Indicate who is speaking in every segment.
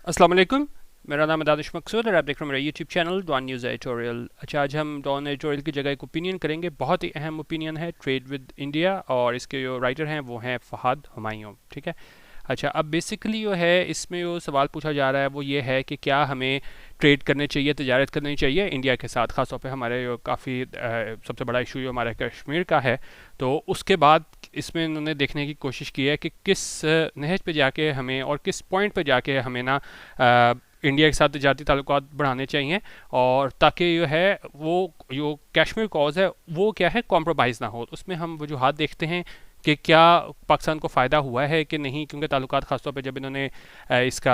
Speaker 1: अस्सलाम वालेकुम। मेरा नाम है दानिश मकसूद और आप देख रहे हैं मेरा YouTube channel Dawn News editorial. अच्छा, आज हम डॉन एडिटोरियल की जगह एक ओपिनियन करेंगे। बहुत ही अहम ओपिनियन है ट्रेड विद इंडिया, और इसके जो राइटर हैं वो हैं फ़हद हुमायूं। ठीक है। अच्छा, अब बेसिकली जो है इसमें जो सवाल पूछा जा रहा है वो ये है कि क्या हमें ट्रेड करने चाहिए, तजारत करनी चाहिए इंडिया के साथ, ख़ासतौर पे हमारे जो काफ़ी सबसे बड़ा इशू जो हमारे कश्मीर का है। तो उसके बाद इसमें इन्होंने देखने की कोशिश की है कि किस नहज पे जाके हमें और किस पॉइंट पे जाके हमें ना इंडिया के साथ तजारती ताल्लुकात बढ़ाने चाहिए, और ताकि जो है वो जो कश्मीर कॉज है वो क्या है कॉम्प्रोमाइज़ ना हो। उसमें हम वजूहात देखते हैं कि क्या पाकिस्तान को फ़ायदा हुआ है कि नहीं, क्योंकि ताल्लुकात ख़ासतौर पे जब इन्होंने इसका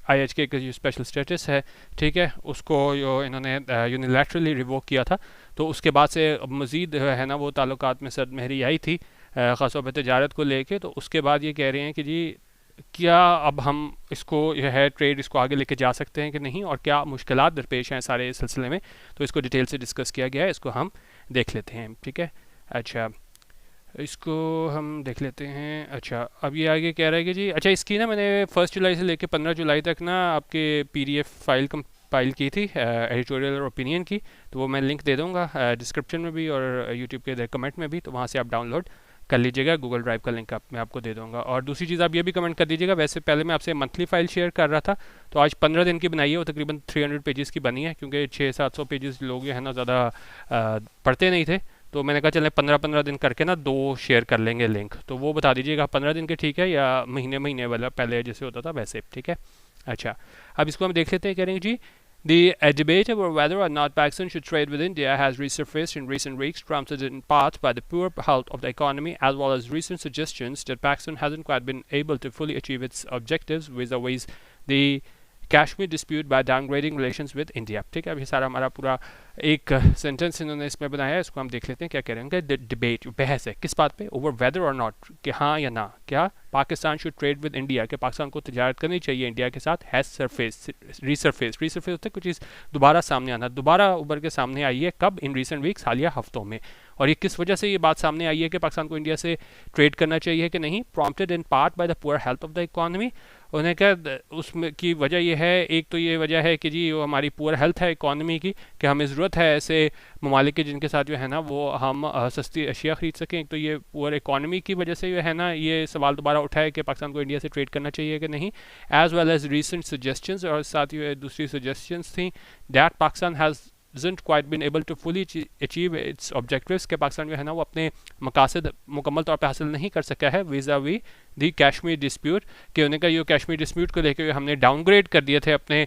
Speaker 1: IHK का जो स्पेशल स्टेटस है, ठीक है, उसको जो इन्होंने यूनिलैटरली रिवोक किया था, तो उसके बाद से मज़ीद है ना वो ताल्लुकात में सरदमहरी आई थी ख़ासतौर पर तजारत को लेके। तो उसके बाद ये कह रहे हैं कि जी क्या अब हम इसको जो है ट्रेड इसको आगे लेके जा सकते हैं कि नहीं, और क्या मुश्किलात दरपेश हैं सारे इस सिलसिले में। तो इसको डिटेल से डिस्कस किया गया है, इसको हम देख लेते हैं। ठीक है। अच्छा, इसको हम देख लेते हैं। अच्छा, अब ये आगे कह रहा है कि जी अच्छा, इसकी ना मैंने 1 जुलाई से लेकर 15 जुलाई तक ना आपके PDF फाइल कंपाइल की थी एडिटोरियल और ओपिनियन की। तो वो मैं लिंक दे दूँगा डिस्क्रिप्शन में भी और यूट्यूब के कमेंट में भी, तो वहाँ से आप डाउनलोड कर लीजिएगा। गूगल ड्राइव का लिंक मैं आपको दे दूँगा। और दूसरी चीज़ आप ये भी कमेंट कर दीजिएगा, वैसे पहले मैं आपसे मंथली फ़ाइल शेयर कर रहा था, तो आज 15 दिन की बनाई है, वो तकरीबन 300 पेजेस की बनी है, क्योंकि 600-700 पेजेस लोग जो है ना ज़्यादा पढ़ते नहीं थे। तो मैंने कहा चलें 15-15 दिन करके ना 2 शेयर कर लेंगे लिंक। तो वो बता दीजिएगा 15 दिन के ठीक है या महीने महीने वाला पहले जैसे होता था वैसे। ठीक है। अच्छा, अब इसको हम देख लेते हैं। कह रहे हैं जी the debate about whether or not Pakistan should trade with India has resurfaced in recent weeks, prompted in part by the poor health of the economy as well as recent suggestions that Pakistan hasn't quite been able to fully achieve its objectives vis-a-vis the Kashmir dispute by downgrading relations with India. ठीक है। अब ये सारा हमारा पूरा एक sentence इन्होंने इसमें बनाया है, इसको हम देख लेते हैं क्या कह रहे हैं। डिबेट बहस है किस बात पे, ओवर वेदर और नॉट, कि हाँ या ना, क्या Pakistan should trade with India, कि पाकिस्तान को तजारत करनी चाहिए इंडिया के साथ, हैज़ सरफेस रीसरफेस होता है कोई चीज़ दोबारा सामने आना, दोबारा उभर के सामने आई है कब, इन रिसेंट वीक्स, हालिया हफ्तों में। और ये किस वजह से ये बात सामने आई है कि पाकिस्तान को इंडिया से ट्रेड करना चाहिए कि नहीं, prompted in part by the poor health of the economy. उन्हें क्या उसमें की वजह यह है, एक तो ये वजह है कि जी वो हमारी पुअर हेल्थ है इकॉनमी की, कि हमें ज़रूरत है ऐसे ममालिक की जिनके साथ जो है ना वो हम सस्ती अशिया ख़रीद सकें। एक तो ये पुअर इकॉनमी की वजह से जो है ना ये सवाल दोबारा उठा है कि पाकिस्तान को इंडिया से ट्रेड करना चाहिए कि नहीं, as well as recent suggestions, और साथ ही दूसरी सजेशंस थी that Pakistan has isn't quite been able to fully achieve its objectives, के पाकिस्तान जो है ना वो अपने मकासद मुकम्मल तौर पे हासिल नहीं कर सका है vis-a-vis the Kashmir dispute, कि उन्हें का ये कश्मीर डिस्प्यूट को लेकर हमने डाउनग्रेड कर दिए थे अपने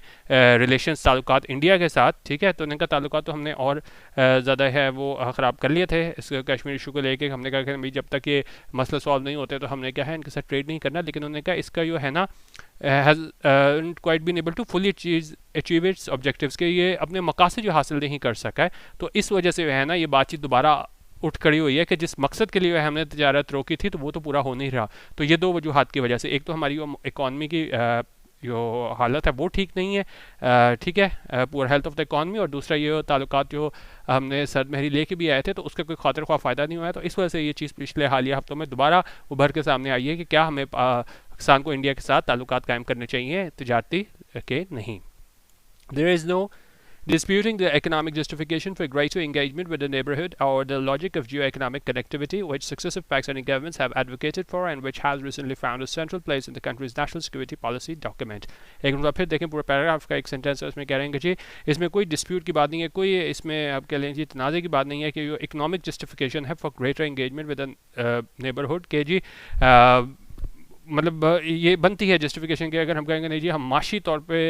Speaker 1: रिलेशंस ताल्लुकात इंडिया के साथ। ठीक है। तो उनका ताल्लुकात तो हमने और ज़्यादा है वो ख़राब कर लिए थे इस कश्मीर इशू को लेकर। हमने कहा कि भाई जब तक ये मसला सॉल्व नहीं होते तो हमने क्या है इनके साथ ट्रेड नहीं करना, लेकिन उन्होंने कहा इसका जो है ना has quite been able to fully achieve its objectives, के ये अपने मकासद जो हासिल नहीं कर सका है। तो इस वजह से है ना ये बातचीत दोबारा उठ खड़ी हुई है कि जिस मकसद के लिए हमने तजारत रोकी थी तो वो तो पूरा हो नहीं रहा। तो ये 2 वजूहात की वजह से, एक तो हमारी इकॉनमी की जो हालत है वो ठीक नहीं है, ठीक है, poor health of the economy, और दूसरा ये ताल्लुकात जो हमने सरदमहरी लेके भी आए थे तो उसका कोई खातिर ख्वाह फ़ायदा नहीं हुआ है। तो इस वजह से ये चीज़ पिछले हालिया हफ्तों में दोबारा उभर के सामने आई है कि क्या हमें पाकिस्तान को इंडिया के साथ ताल्लुकात कायम करने चाहिए तजारती के नहीं। There is no disputing the economic justification for greater engagement with the neighborhood or the logic of geo-economic connectivity, which successive Pakistani governments have advocated for and which has recently found a central place in the country's national security policy document. एक बार फिर देखें पूरा paragraph का एक sentence है, उसमें कह रहे हैं कि जी इसमें कोई डिस्प्यूट की बात नहीं है, कोई इसमें आप कह लें जी तनाज़े की बात नहीं है कि इकोनॉमिक जस्टिफिकेशन है for greater engagement with neighbourhood, के जी मतलब ये बनती है जस्टिफिकेशन की अगर हम कहेंगे नहीं जी हम माशी तौर पे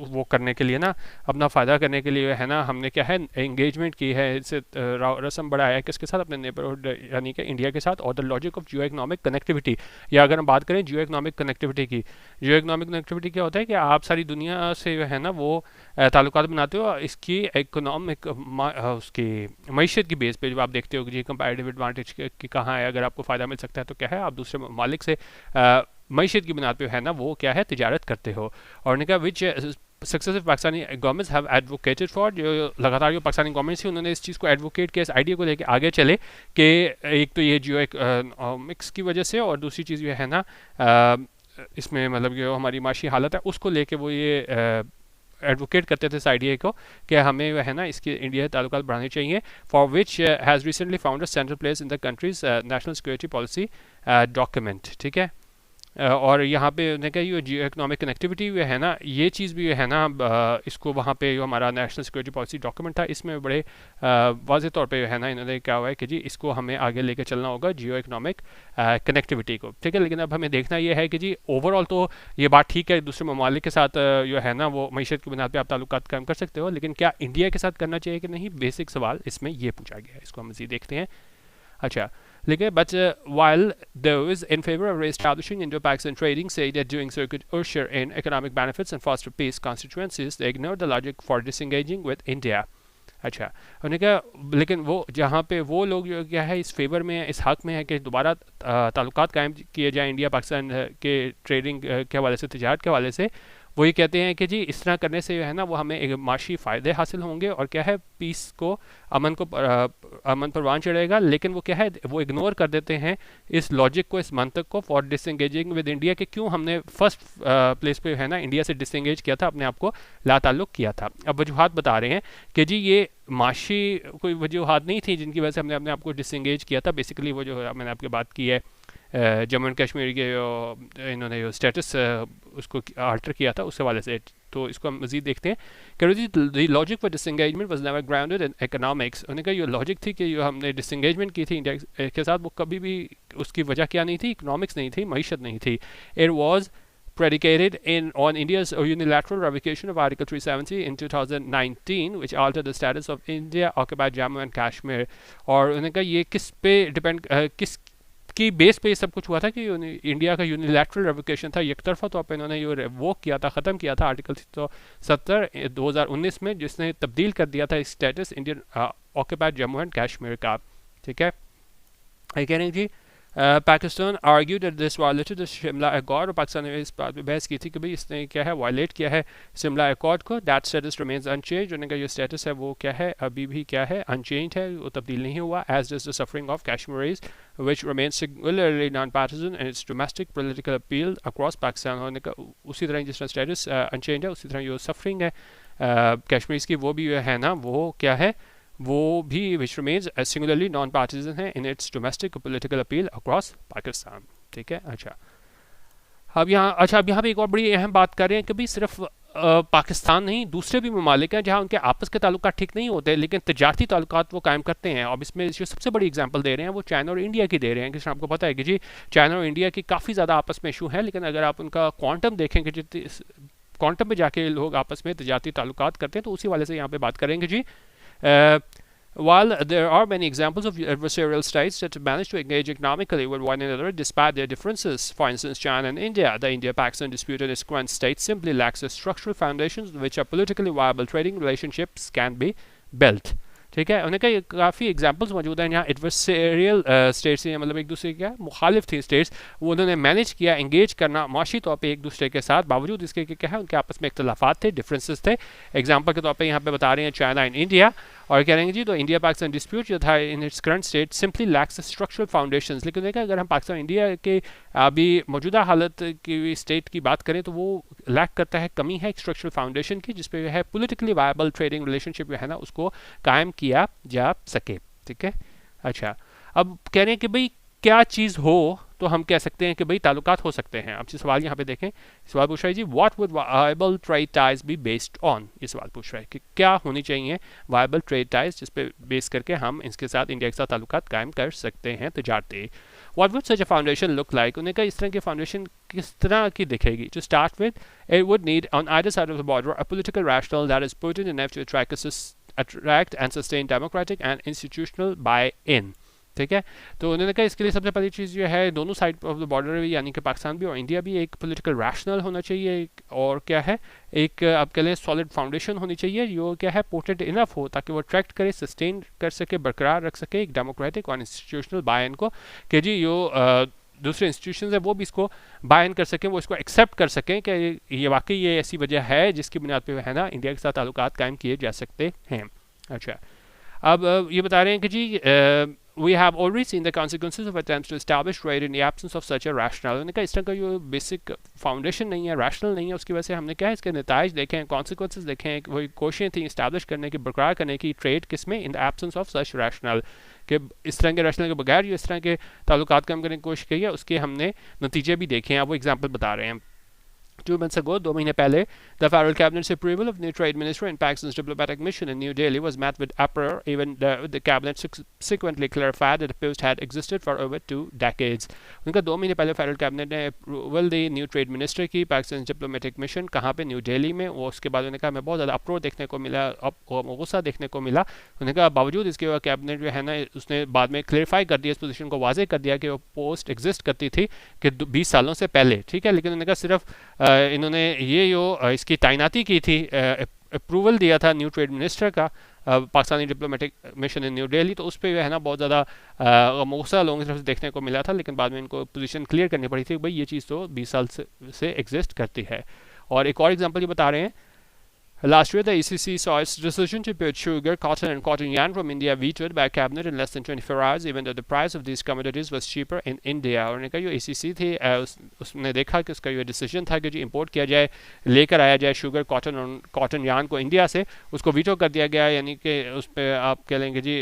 Speaker 1: वो करने के लिए ना अपना फ़ायदा करने के लिए है ना हमने क्या है एंगेजमेंट की है, इससे रस्म बढ़ाया है किसके साथ, अपने नेबरहुड यानी कि इंडिया के साथ। और the logic of Jio economic connectivity, या अगर हम बात करें जियो इकनॉमिक कनेक्टिविटी की, जियो इकनॉमिक कनेक्टिविटी क्या होता है कि आप सारी दुनिया से जो है ना वो ताल्लुकात बनाते हो, इसकी इकोनॉमिक उसकी मीशत की बेस पे जो आप देखते हो कि जी कंपैरेटिव एडवांटेज की कहाँ है, अगर आपको फ़ायदा मिल सकता है तो क्या है आप दूसरे ममालिक से मीशत की बुनियाद पे है ना वो क्या है तजारत करते हो। और उन्होंने कहा which successive Pakistani governments have advocated for, जो लगातार जो पाकिस्तानी गवर्नमेंट्स थी उन्होंने इस चीज़ को एडवोकेट किया, इस आइडिया को लेके आगे चले कि एक तो ये जियो इकोनॉमिक्स की वजह से, और दूसरी चीज़ ये है ना इसमें मतलब जो हमारी माशी हालत है उसको लेके वो ये एडवोकेट करते थे इस आइडिया को कि हमें जो है ना इसके इंडिया ताल्लुकात बढ़ाने चाहिए, for which has recently found a central place in the countries national security policy document. ठीक है। और यहाँ पे उन्होंने कहा ये जियो इकोनॉमिक कनेक्टिविटी जो है ना ये चीज़ भी है ना, इसको वहाँ पे जो हमारा नेशनल सिक्योरिटी पॉलिसी डॉक्यूमेंट था इसमें बड़े वाज़े तौर पे जो है ना इन्होंने क्या हुआ है कि जी इसको हमें आगे लेके चलना होगा जियो इकोनॉमिक कनेक्टिविटी को। ठीक है। लेकिन अब हमें देखना ये है कि जी ओवरऑल तो ये बात ठीक है, दूसरे ममालिक के साथ जो है ना वो मीशत की बुनियाद पर आप ताल्लुकात कायम कर सकते हो, लेकिन क्या इंडिया के साथ करना चाहिए कि नहीं, बेसिक सवाल इसमें ये पूछा गया है। इसको हम मज़ीद देखते हैं। अच्छा, लेकिन but while those in favor of re-establishing Indo-Pakistan trading say that doing so could usher in economic benefits and foster peace constituencies, they ignore the logic for disengaging with India. अच्छा, उन्होंने कहा लेकिन वो जहाँ पे वो लोग जो क्या है इस फेवर में इस हक में है कि दोबारा ताल्लुकात कायम किए जाए इंडिया पाकिस्तान के ट्रेडिंग के हवाले से, तिजारत के हवाले से, वो ये कहते हैं कि जी इस तरह करने से जो है ना वो हमें एक माशी फ़ायदे हासिल होंगे और क्या है पीस को, अमन परवान चढ़ेगा। लेकिन वो क्या है वो इग्नोर कर देते हैं इस लॉजिक को, इस मंतक को, फॉर डिसंगेजिंग विद इंडिया के क्यों हमने फर्स्ट प्लेस पे है ना इंडिया से डिसंगेज किया था, अपने आप को लाताल्लुक किया था। अब वजूहात बता रहे हैं कि जी ये माशी कोई वजूहात नहीं थी जिनकी वजह से हमने अपने आप को डिसंगेज किया था। बेसिकली वो जो मैंने आपके बात की है जम्मू एंड कश्मीर के जो इन्होंने जो स्टेटस उसको आल्टर किया था उस हवाले से। तो इसको हम मज़ीद देखते हैं कि the logic for disengagement was never grounded in economics. उन्होंने कहा ये लॉजिक थी कि जो हमने डिसंगेजमेंट की थी इंडिया के साथ वो कभी भी उसकी वजह क्या नहीं थी, इकोनॉमिक्स नहीं थी, मईशत नहीं थी। It was predicated on India's unilateral revocation of Article 370 in 2019, which altered the status of India occupied Jammu and Kashmir। और उन्होंने कहा ये किस पे डिपेंड, किस की बेस पे ये सब कुछ हुआ था कि इंडिया का यूनिलैटरल रेवोकेशन था, एक तरफा तौर पे इन्होंने ये रेवोक किया था, ख़त्म किया था आर्टिकल 370 2019 में, जिसने तब्दील कर दिया था status Indian occupied Jammu and Kashmir का। ठीक है। ये कह रहे हैं जी Pakistan argue that this violated the Shimla accord, और पाकिस्तान ने इस बात में बहस की थी कि भाई इसने क्या है वायलेट किया है शिमला अकॉर्ड को। दैट स्टेटस रिमेन्स अनचेंज, उनका जो स्टेटस है वो क्या है अभी भी क्या है अनचेंज है, वो तब्दील नहीं हुआ। As does the suffering of Kashmiris which remains singularly non partisan and its domestic political appeal across Pakistan. होने का उसी तरह जिस तरह स्टेटस अनचेंज है उसी तरह जो सफरिंग है कश्मीर की वो भी है ना वो क्या है वो भी विच रिमेन्स सिंगुलरली नॉन पार्टिजन है in its domestic political appeal across Pakistan. ठीक है। अब यहाँ पे एक और बड़ी अहम बात कर रहे हैं कि भाई सिर्फ पाकिस्तान नहीं दूसरे भी ममालिक हैं जहाँ उनके आपस के ताल्लुकात ठीक नहीं होते लेकिन तजारती ताल्लुकात वो कायम करते हैं। अब इसमें जो सबसे बड़ी एग्जांपल दे रहे हैं वो चाइना और इंडिया की दे रहे हैं कि आपको पता है कि जी चाइना और इंडिया की काफ़ी ज़्यादा आपस में इशू है, लेकिन अगर आप उनका क्वांटम देखेंगे जितनी क्वांटम पे जाके लोग आपस में तजारती ताल्लुकात करते हैं तो उसी वाले से यहाँ पे बात करेंगे जी। While there are many examples of adversarial states that manage to engage economically with one another despite their differences, for instance, China and India, the India-Pakistan dispute in its current state simply lacks the structural foundations on which a politically viable trading relationships can be built. ठीक है। उन्हें कई काफ़ी examples मौजूद हैं यहाँ adversarial states हैं, मतलब एक दूसरे के मुखालिफ थी स्टेट्स, वो उन्होंने मैनेज किया एंगेज करना माशी तौर पे एक दूसरे के साथ, बावजूद इसके क्या है उनके आपस में इख्तलाफात थे, डिफरेंसेस थे। एग्जांपल के तौर पे यहाँ पे बता रहे हैं चाइना एंड इंडिया, और कह रहे हैं जी तो इंडिया पाकिस्तान डिस्प्यूट जो था in its current state simply lakhs structural foundations. लेकिन देखा अगर हम पाकिस्तान इंडिया के अभी मौजूदा हालत की स्टेट की बात करें तो वो लैक करता है, कमी है स्ट्रक्चरल फाउंडेशन की जिसपे जो है पॉलिटिकली वायबल ट्रेडिंग रिलेशनशिप जो है ना उसको कायम किया जा सके। ठीक है। अच्छा, अब कह रहे हैं कि भाई क्या चीज़ हो तो हम कह सकते हैं कि भाई ताल्लुकात हो सकते हैं। अब सवाल यहाँ पे देखें, सवाल पूछ रहा है जी what would viable trade ties be based on. ये सवाल पूछ रहा है कि क्या होनी चाहिए वायबल ट्रेड टाइज जिस पे बेस करके हम इसके साथ इंडिया के साथ ताल्लुकात कायम कर सकते हैं तजारती। What would such a foundation look like. उन्हें कहा इस तरह की फाउंडेशन किस तरह की दिखेगी। To start with it would need on either side of the border a political rational that is potent enough to attract and sustain democratic and institutional buy-in। ठीक है। तो उन्होंने कहा इसके लिए सबसे पहली चीज़ जो है दोनों साइड ऑफ द बॉर्डर यानी कि पाकिस्तान भी और इंडिया भी एक पॉलिटिकल रैशनल होना चाहिए, और क्या है एक आपके लिए सॉलिड फाउंडेशन होनी चाहिए जो क्या है पोटेंट इनफ हो ताकि वो अट्रैक्ट करे, सस्टेन कर सके, बरकरार रख सके एक डेमोक्रेटिक और इंस्टीट्यूशनल बाय-इन को, कि जी जो दूसरे इंस्टीट्यूशन है वो भी इसको बाय इन कर सकें, वो इसको एक्सेप्ट कर सकें कि ये वाकई ये ऐसी वजह है जिसकी बुनियाद पे है ना इंडिया के साथ ताल्लुकात कायम किए जा सकते हैं। अच्छा, अब ये बता रहे हैं कि जी we have already seen the consequences of attempts to establish trade in the absence of such a rationale. उन्होंने कहा इस तरह का जो बेसिक फाउंडेशन नहीं है, रैशनल नहीं है, उसकी वजह से हमने क्या है इसके नताइज देखे हैं, कॉन्सिक्वेंसेज देखे हैं, वही कोशिशें थी इस्टेब्लिश करने की, बरकरार करने की ट्रेड किस में, in the absence of such rational, कि इस तरह के रैशनल के बगैर जो इस तरह के ताल्लुकात कम करने की कोशिश की है उसके हमने नतीजे भी देखे हैं. अब वो एग्जाम्पल बता रहे हैं. 2 months ago, 2 महीने पहले, the federal cabinet's approval of new trade minister in Pakistan's diplomatic mission in New Delhi was met with uproar. Even the cabinet subsequently clarified that the post had existed for over 2 decades. उनका 2 महीने पहले federal cabinet ने approval दी new trade minister की Pakistan diplomatic mission कहाँ पे, new Delhi में. वो उसके बाद उन्होंने कहा हमें बहुत ज़्यादा अप्रोर देखने को मिला, गुस्सा देखने को मिला. उन्होंने कहा बावजूद इसके कैबिनेट जो है ना उसने बाद में क्लेरिफाई कर दिया, इस पोजीशन को वाजे कर दिया कि वो पोस्ट एग्जिस्ट करती थी कि 20 सालों से पहले. ठीक है, लेकिन उन्होंने कहा सिर्फ इन्होंने ये जो इसकी तैनाती की थी, अप्रूवल दिया था न्यू ट्रेड मिनिस्टर का Pakistani diplomatic mission in new Delhi, तो उस पर जो है ना बहुत ज़्यादा गुस्सा लोगों की तरफ से देखने को मिला था. लेकिन बाद में इनको पोजीशन क्लियर करनी पड़ी थी, भाई ये चीज़ तो 20 साल से एग्जिस्ट करती है. और एक और एग्जांपल ये बता रहे हैं. Last year, the ECC saw its decision to import sugar, cotton, and cotton yarn from India vetoed by cabinet in less than 24 hours, even though the price of these commodities was cheaper in India. और उन्होंने कहा जो ECC थी उसने देखा कि उसका ये डिसीजन था कि जो इंपोर्ट किया जाए, लेकर आया जाए शुगर, कॉटन और कॉटन यार्न को इंडिया से, उसको वीटो कर दिया गया. यानी कि उस पर आप कह लेंगे जी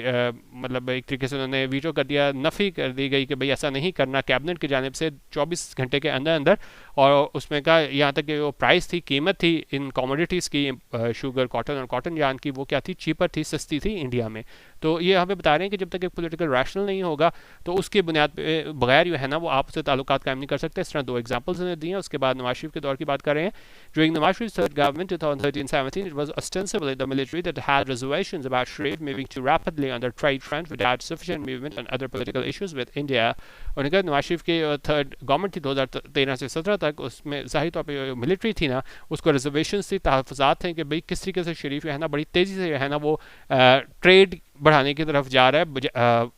Speaker 1: मतलब एक तरीके से उन्होंने वीटो कर दिया, नफ़ी कर दी गई कि भाई ऐसा नहीं करना कैबिनेट की जानिब से 24 घंटे के अंदर अंदर. और उसमें कहा यहाँ तक कि जो प्राइस थी, कीमत थी इन कॉमोडिटीज़ की, शुगर, कॉटन और कॉटन यार्न की, वो क्या थी, चीपर थी, सस्ती थी इंडिया में. तो ये हमें बता रहे हैं कि जब तक एक पॉलिटिकल रैशनल नहीं होगा तो उसके बुनियाद पे बगैर जो है ना वो आपस में ताल्लुकात कायम नहीं कर सकते. इस तरह 2 एग्जांपल्स ने दिए हैं. उसके बाद नवाज शरीफ के दौर की बात कर रहे हैं. During Nawaz Sharif third government 2013-17 it was ostensibly the military that had reservations about trade moving too rapidly on the trade front without sufficient movement on other political issues with India. और अगर नवाज शरीफ की थर्ड गवर्नमेंट थी 2013 से 17 तक, उसमें ज़ाहिर तौर पर मिलिट्री थी ना, उसको रिजर्वेशन थी, तहफ़्फ़ुज़ात थे कि भाई किस तरीके से शरीफ है ना बड़ी तेज़ी से है ना वो ट्रेड बढ़ाने की तरफ जा रहा है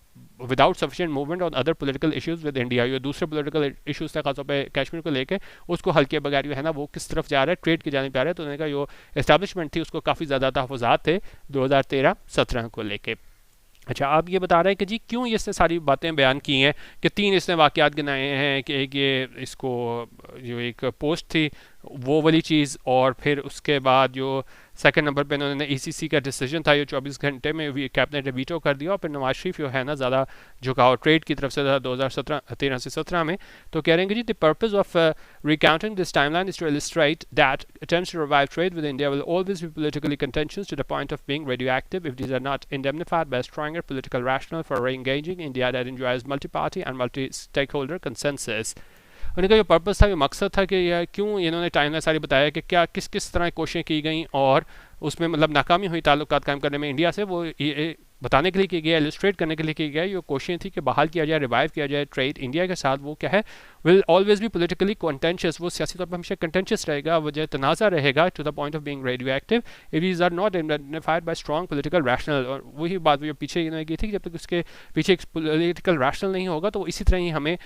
Speaker 1: without sufficient movement on other political issues with India. ये दूसरे पॉलिटिकल इश्यूज थे खासतौर पे कश्मीर को लेके, उसको हल के बगैर जो है ना वो किस तरफ जा रहा है, ट्रेड की जाने जा रहा है. तो उन्होंने कहा जो एस्टैब्लिशमेंट थी उसको काफ़ी ज़्यादा तहफ़्फ़ुज़ात थे 2013-17 को लेके. अच्छा, आप ये बता रहे हैं कि जी क्यों इसने सारी बातें बयान की हैं, कि 3 इसने वाक़यात गिनाए हैं कि एक ये इसको जो एक पोस्ट थी वो वाली चीज़, और फिर उसके बाद जो सेकंड नंबर पे उन्होंने ECC का डिसीजन था ये 24 घंटे में कैबिनेट ने वीटो कर दिया. और फिर नवाज शरीफ जो है ना ज़्यादा झुकाव ट्रेड की तरफ से था 2013 से 17 में. तो कह रहे हैं कि जी the purpose of recounting this timeline is to illustrate that attempts to revive trade with India will always be politically contentious to the point of being radioactive if these are not indemnified by stronger political rational for re-engaging India that enjoys multi party and multi stakeholder consensus. उनका जो purpose था, जो मकसद था कि यह क्यों इन्होंने टाइमलाइन सारी बताया कि क्या किस किस तरह कोशिशें की गई और उसमें मतलब नाकामी हुई ताल्लुकात कायम करने में इंडिया से, वो ये बताने के लिए की गया, इलस्ट्रेट करने के लिए की गया. ये कोशिशें थी कि बहाल किया जाए, रिवाइव किया जाए ट्रेड इंडिया के साथ. वो क्या है, विल ऑलवेज भी पॉलिटिकली कंटेंशियस, वो सियासी तौर पर हमेशा कंटेंशियस रहेगा, वजह तनाज़ा रहेगा to the point of being radio active if these are not identified by strong political rational. और वही बात जो पीछे इन्होंने की थी कि जब तक उसके पीछे एक पॉलिटिकल रैशनल नहीं होगा तो इसी तरह ही हमें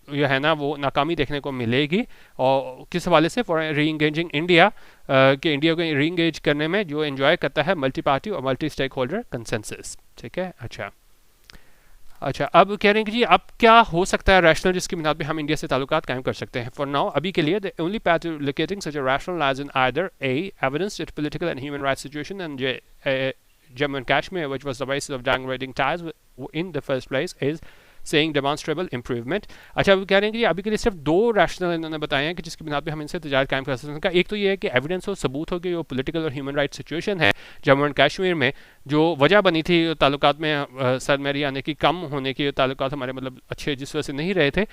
Speaker 1: जो है ना वो नाकामी देखने को मिलेगी. और किस हवाले से, फॉर री इंगेजिंग इंडिया, कि इंडिया को री इंगेज करने में जो एंजॉय करता है मल्टी पार्टी और मल्टी स्टेक होल्डर कंसेंसस. ठीक है. अच्छा, अब कह रहे हैं कि जी अब क्या हो सकता है रैशनल जिसकी बुनियाद पे हम इंडिया से ताल्लुकात कायम कर सकते हैं. फॉर नाउ, अभी के लिए the only path to locating such a rational lies in either a evidence that political and human rights situation and Jammu and Kashmir, which was the basis of downgrading ties in the first place, is saying demonstrable improvement. अच्छा, अब कह रहे हैं कि अभी के लिए सिर्फ 2 रैशनल इन्होंने बताए हैं कि जिसकी बुनियाद पे हम इनसे तजारत कायम कर सकते हैं. एक तो ये है कि एविडेंस हो, सबूत हो कि जो पॉलिटिकल और ह्यूमन राइट सिचुएशन है जम्मू एंड कश्मीर में, जो वजह बनी थी ताल्लुकात में सरमरी आने की, कम होने की, ताल्लुकात हमारे मतलब अच्छे जिस वजह से नहीं रहे थे.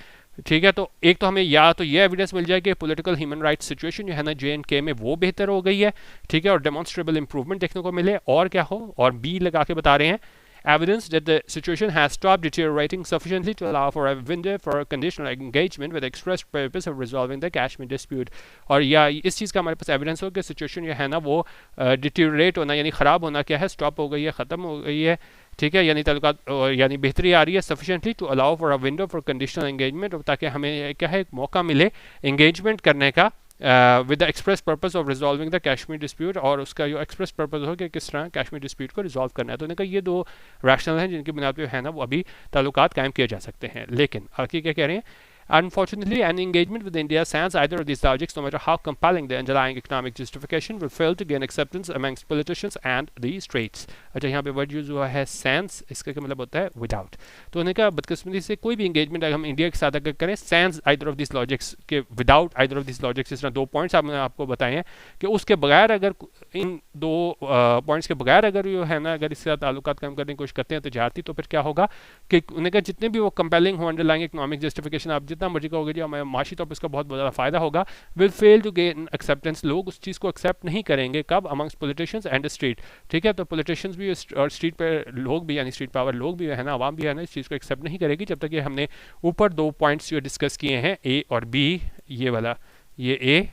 Speaker 1: ठीक है, तो एक तो हमें या तो ये एविडेंस मिल जाए कि पॉलिटिकल ह्यूमन राइट्स सिचुएशन जो है ना JNK में वो बेहतर हो गई है. ठीक है, और डेमोन्स्ट्रेबल इंप्रूवमेंट देखने को मिले. और क्या हो, और बी लगा के बता रहे हैं evidence that the situation has stopped deteriorating sufficiently to allow for a window for conditional engagement with the express purpose of resolving the Kashmir dispute. और या इस चीज़ का हमारे पास एविडेंस हो कि सिचुएशन जो है ना वो डिटेरियोरेट होना यानी ख़राब होना क्या है, स्टॉप हो गई है, ख़त्म हो गई है. ठीक है, यानी ताल्लुकात यानी बेहतरी आ रही है sufficiently to allow for a window for conditional engagement, ताकि हमें क्या है एक मौका मिले एंगेजमेंट करने का with the express purpose of resolving the Kashmir dispute, और उसका जो एक्सप्रेस पर्पस हो कि किस तरह कश्मीर डिस्प्यूट को रिजॉल्व करना है। तो उन्होंने कहा ये दो रैशनल हैं जिनकी बुनियाद पे है ना वो अभी ताल्लुकात कायम किए जा सकते हैं। लेकिन आगे क्या कह रहे हैं, unfortunately, any engagement with India sans either of these logics, no matter how compelling the underlying economic justification, will fail to gain acceptance amongst politicians and the streets. अच्छा, यहाँ पे वर्ड यूज हुआ है sans, इसका क्या मतलब होता है विदाउट। तो उन्होंने कहा बदकिस्मती से कोई भी इंगेजमेंट अगर हम इंडिया के साथ अगर करें sans either of these logics के without either of these logics, इस तरह दो पॉइंट्स आपने आपको बताए हैं कि उसके बगैर अगर इन दो पॉइंट्स के बगैर अगर जो है ना अगर इसके साथ ताल्लुकात कायम करने की कोशिश करते हैं तजारती, तो फिर क्या होगा कि उन्होंने कहा जितने भी वो कंपेलिंग हो अंडरलाइंग इकोनॉमिक जस्टिफिकेशन आप जितना मर्जी कहोगे जी हमें माशी तौर पर इसका बहुत ज़्यादा फायदा होगा, will fail to gain acceptance, लोग उस चीज़ को एक्सेप्ट नहीं करेंगे। कब? Amongst politicians and street. ठीक है, तो पॉलिटिशियंस भी और स्ट्रीट पर लोग भी यानी स्ट्रीट पावर लोग भी है ना, आवाम भी है ना, इस चीज़ को एक्सेप्ट नहीं करेगी जब तक ये हमने ऊपर दो पॉइंट्स जो डिस्कस किए हैं ए और बी, ये वाला ये ए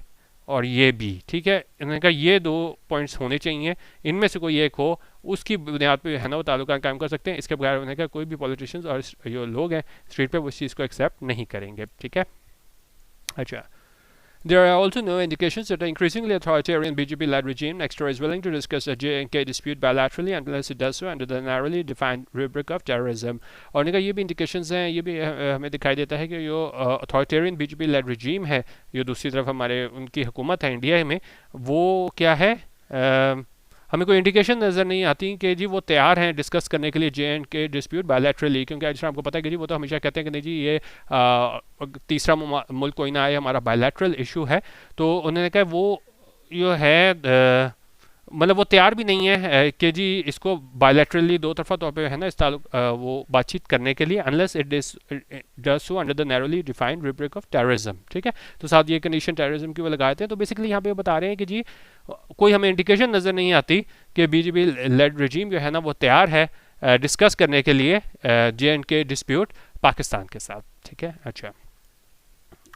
Speaker 1: और ये बी। ठीक है, इन्होंने कहा ये दो पॉइंट्स होने चाहिए, इनमें से कोई एक हो उसकी बुनियाद पे है ना वो ताल्लुकात कायम कर सकते हैं। इसके बगैर उन्होंने कहा कोई भी पॉलिटिशियंस और जो लोग हैं स्ट्रीट पे उस चीज़ को एक्सेप्ट नहीं करेंगे। ठीक है, अच्छा। There are also no indications that the increasingly authoritarian BJP-led regime next door is willing to discuss a J&K dispute bilaterally unless it does so under the narrowly defined rubric of terrorism. और इनका ये भी indications हैं, ये भी हमें दिखाई देता है कि जो authoritarian BJP-led regime है, जो दूसरी तरफ हमारे उनकी हुकूमत है इंडिया में, वो क्या है, हमें कोई इंडिकेशन नज़र नहीं आती कि जी वो तैयार हैं डिस्कस करने के लिए J&K डिस्प्यूट बायलैटरली, क्योंकि आज आपको पता है कि जी वो तो हमेशा कहते हैं कि नहीं जी ये तीसरा मुल्क कोई ना आए, हमारा बायलैटरल इशू है। तो उन्होंने कहा वो जो है मतलब वो तैयार भी नहीं है कि जी इसको बायलैटरली दो तरफा तौर पे है ना इस ताल्लुक वो बातचीत करने के लिए, unless it does so under the narrowly defined rubric of terrorism. ठीक है, तो साथ ये कंडीशन टेररिज्म की वो लगाए थे। तो बेसिकली यहाँ पे बता रहे हैं कि जी कोई हमें इंडिकेशन नज़र नहीं आती कि बीजेपी लेड रजीम जो है ना वो तैयार है डिस्कस करने के लिए J&K डिस्प्यूट पाकिस्तान के साथ। ठीक है, अच्छा।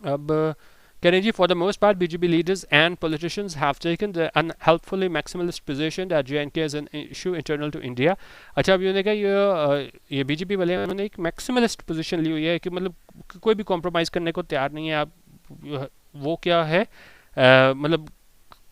Speaker 1: अब कह रहे हैं जी for the most part BJP leaders and politicians have taken the unhelpfully maximalist position that J&K is an issue internal to India. अच्छा, अब उन्होंने कहा ये बीजेपी वाले उन्होंने एक मैक्सिमलिस्ट पोजीशन ली हुई है कि मतलब कोई भी कॉम्प्रोमाइज़ करने को तैयार नहीं है। आप वो क्या है मतलब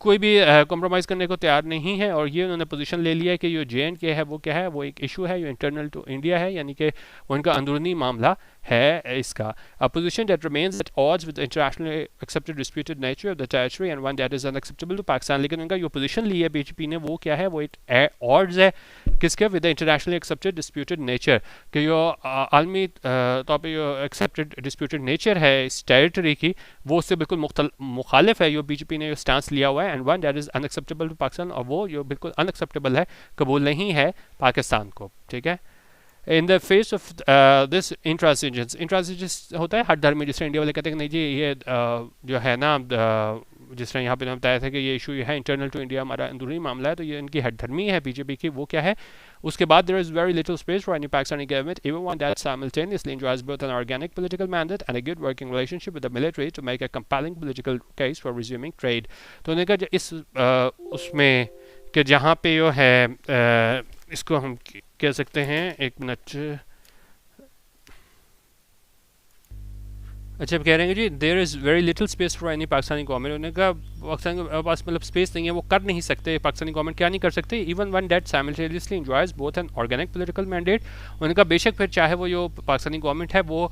Speaker 1: कोई भी कॉम्प्रोमाइज़ करने को तैयार नहीं है, और ये उन्होंने पोजीशन ले लिया है कि जो J&K है वो क्या है, वो एक इशू है, जो इंटरनल टू इंडिया है, यानी कि वो इनका अंदरूनी मामला है इसका। A position that remains at odds with the internationally accepted disputed nature of the territory and one that is unacceptable to Pakistan। लेकिन उनका जो पोजीशन ली है बीजेपी ने वो क्या है, वो एक ऑड्स है किसके, with the internationally accepted disputed nature, कि जो आलमी तौर पर जो एक्सेप्टेड डिस्प्यूटेड नेचर है इस टेरिटरी की, वो उससे बिल्कुल मुखालिफ है जो बीजेपी ने स्टांस लिया हुआ है, and one that is unacceptable to Pakistan, और वो जो बिल्कुल अनएक्सेप्टेबल है, कबूल नहीं है पाकिस्तान को। ठीक है, in the face of this intransigence होता है हर धर्म में, जिस तरह इंडिया वाले कहते हैं कि नहीं जी ये जो है ना जिस तरह यहाँ पे हम बताया था कि ये इशू है इंटरनल टू इंडिया, हमारा अंदरूनी मामला है, तो ये इनकी हठधर्मी है बीजेपी की, वो क्या है। उसके बाद there is very little space for any Pakistani government, even one that simultaneously enjoys both an organic political mandate and a good working relationship with the military, to make a compelling political case for resuming trade। तो उन्होंने कहा इस उसमें कि जहाँ पे जो है इसको हम कह सकते हैं, एक मिनट, अच्छा कह रहे हैं जी there is very little space for any Pakistani government. उन्होंने कहा पाकिस्तान के पास मतलब स्पेस नहीं है, वो कर नहीं सकते, पाकिस्तानी गवर्नमेंट क्या नहीं कर सकते, even one that simultaneously enjoys both an organic political mandate. उन्होंने कहा बेशक फिर चाहे वो जो पाकिस्तानी गवर्नमेंट है वो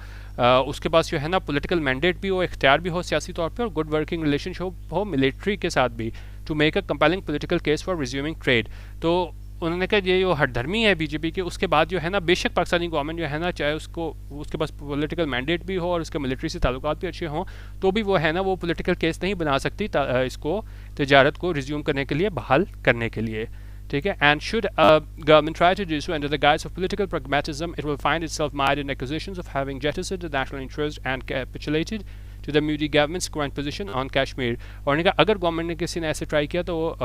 Speaker 1: उसके पास जो है ना पॉलिटिकल मैंडेट भी हो, इख्तियार भी हो सियासी तौर पर, और गुड वर्किंग रिलेशनशिप हो मिलिट्री के साथ भी, to make a compelling political case for resuming trade. तो उन्होंने कहा ये जो हठधर्मी है बीजेपी के, उसके बाद जो है ना बेशक पाकिस्तानी गवर्नमेंट जो है ना चाहे उसको उसके पास पॉलिटिकल मैंडेट भी हो और उसके मिलिट्री से ताल्लुकात भी अच्छे हों, तो भी वो है ना वो पॉलिटिकल केस नहीं बना सकती इसको तजारत को रिज्यूम करने के लिए, बहाल करने के लिए। ठीक है, and should government try to do so under the guise of political pragmatism, it will find itself mired in accusations of having jettisoned the national interest and capitulated to the Modi government's current position on Kashmir। और उन्होंने कहा अगर government ने किसी ने ऐसे try किया तो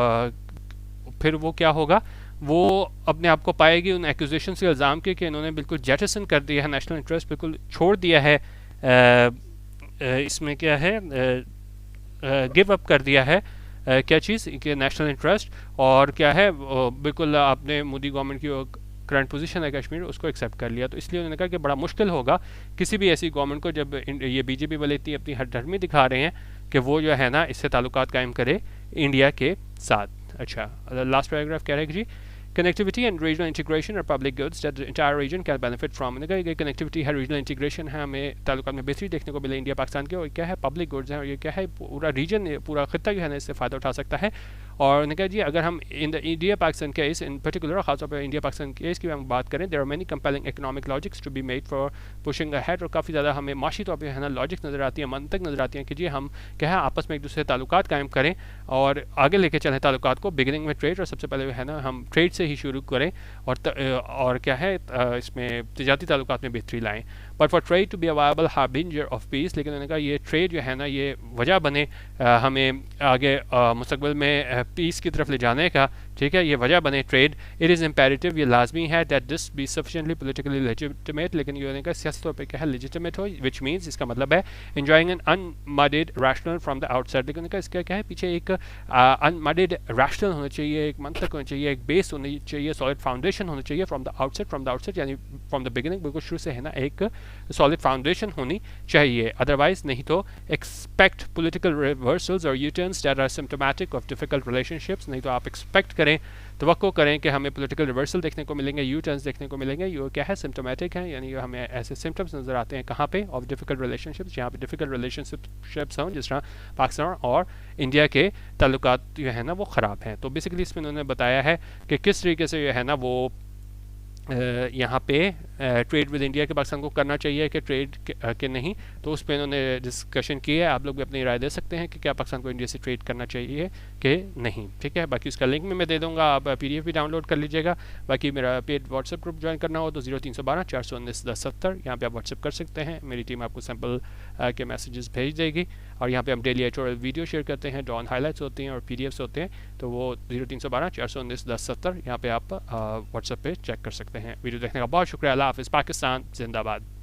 Speaker 1: फिर वो क्या होगा, वो अपने आप को पाएगी उन एक्यूजेशन से इल्ज़ाम के कि इन्होंने बिल्कुल जेटिसन कर दिया है, नेशनल इंटरेस्ट बिल्कुल छोड़ दिया है, इसमें क्या है गिव अप कर दिया है क्या चीज़ कि नेशनल इंटरेस्ट, और क्या है बिल्कुल आपने मोदी गवर्नमेंट की करंट पोजीशन है कश्मीर उसको एक्सेप्ट कर लिया। तो इसलिए उन्होंने कहा कि बड़ा मुश्किल होगा किसी भी ऐसी गवर्नमेंट को, जब ये बीजेपी वाले इतनी अपनी हठधर्मी दिखा रहे हैं, कि वो जो है ना इससे ताल्लुकात कायम करे इंडिया के साथ। अच्छा, लास्ट पैराग्राफ कह रहा है कि जी connectivity and regional integration are public goods that the entire region can benefit from। मैंने कहा कनेक्टिविटी है, रीजनल इंटीग्रेशन है, हमें ताल्लुकात में बेहतरी देखने को मिले इंडिया पाकिस्तान के, और क्या है पब्लिक गुड्स हैं, और ये क्या है पूरा रीजन, पूरा खत्ता जो है ना इससे फ़ायदा उठा सकता है। और उन्होंने कहा जी अगर हम in the India Pakistan case in particular, खासतौर पर इंडिया पाकिस्तान केस की हम बात करें, there are many compelling economic logics to be made for pushing ahead, और काफ़ी ज़्यादा हमें माशी तौर पर है ना लॉजिक नज़र आती है, मंतक नज़र आती है कि जी हम क्या है आपस में एक दूसरे से ताल्लुकात कायम करें और आगे लेके चलें ताल्लुकात को। बिगिनिंग में ट्रेड, और सबसे पहले है ना हम ट्रेड से ही शुरू करें, और क्या है इसमें तिजारती ताल्लुकात में बेहतरी लाएँ। But for trade to be a viable harbinger of peace, लेकिन उन्होंने कहा ये ट्रेड जो है ना ये वजह बने हमें आगे मुस्तकबिल में पीस की तरफ ले जाने का, ठीक है, ये वजह बने ट्रेड। इट इज़ इम्पेरेटिव, ये लाजमी है that this be sufficiently politically legitimate, लेकिन ये उन्होंने कहा सियासी तौर पर क्या है लेजिटिमेट हो, विच मीन्स इसका मतलब है enjoying an unmuddied rational from the outside. लेकिन उन्होंने कहा इसका क्या है पीछे एक अनमडिड रैशनल होना चाहिए, एक मंतक होना चाहिए, एक बेस होनी चाहिए, सॉलिड फाउंडेशन होना चाहिए फ्रॉम द आउटसाइड यानी फ्रॉम द बिगिनिंग, बिल्कुल शुरू से है ना एक सॉलिड फाउंडेशन होनी चाहिए। अदरवाइज नहीं तो एक्सपेक्ट पॉलिटिकल रिवर्सल्स और U turns that are symptomatic of difficult relationships, नहीं तो आप एक्सपेक्ट करें, तवक्को करें कि हमें पॉलिटिकल रिवर्सल देखने को मिलेंगे, यू टर्न्स देखने को मिलेंगे। ये क्या है सिम्टोमेटिक है, यानी हमें ऐसे सिम्टम्स नज़र आते हैं कहाँ पे, ऑफ डिफिकल्ट रिलेशनशिप्स, जहाँ पे डिफिकल्ट रिलेशनशिप्स हों, जिस तरह पाकिस्तान और इंडिया के ताल्लुकात जो है ना वो ख़राब हैं। तो बेसिकली इसमें उन्होंने बताया है कि किस तरीके से जो है ना वो यहाँ पे ट्रेड विद इंडिया के पाकिस्तान को करना चाहिए कि ट्रेड के नहीं, तो उस पर इन्होंने डिस्कशन की है। आप लोग भी अपनी राय दे सकते हैं कि क्या पाकिस्तान को इंडिया से ट्रेड करना चाहिए कि नहीं, ठीक है। बाकी उसका लिंक मैं दे दूँगा, आप PDF भी डाउनलोड कर लीजिएगा। बाकी मेरा पेड व्हाट्सएप ग्रुप ज्वाइन करना हो तो 0312 419 1070, यहाँ पे आप व्हाट्सएप कर सकते हैं। मेरी टीम आपको सैम्पल के मैसेजेस भेज देगी, और यहाँ पे हम डेली एडिटोरियल वीडियो शेयर करते हैं, डॉन हाईलाइट्स होते हैं और PDFs होते हैं, तो वो 0312 419 1070 यहाँ पे आप व्हाट्सएप पे चेक कर सकते हैं। वीडियो देखने का बहुत शुक्रिया। अल्लाह हाफ़िज़। पाकिस्तान जिंदाबाद।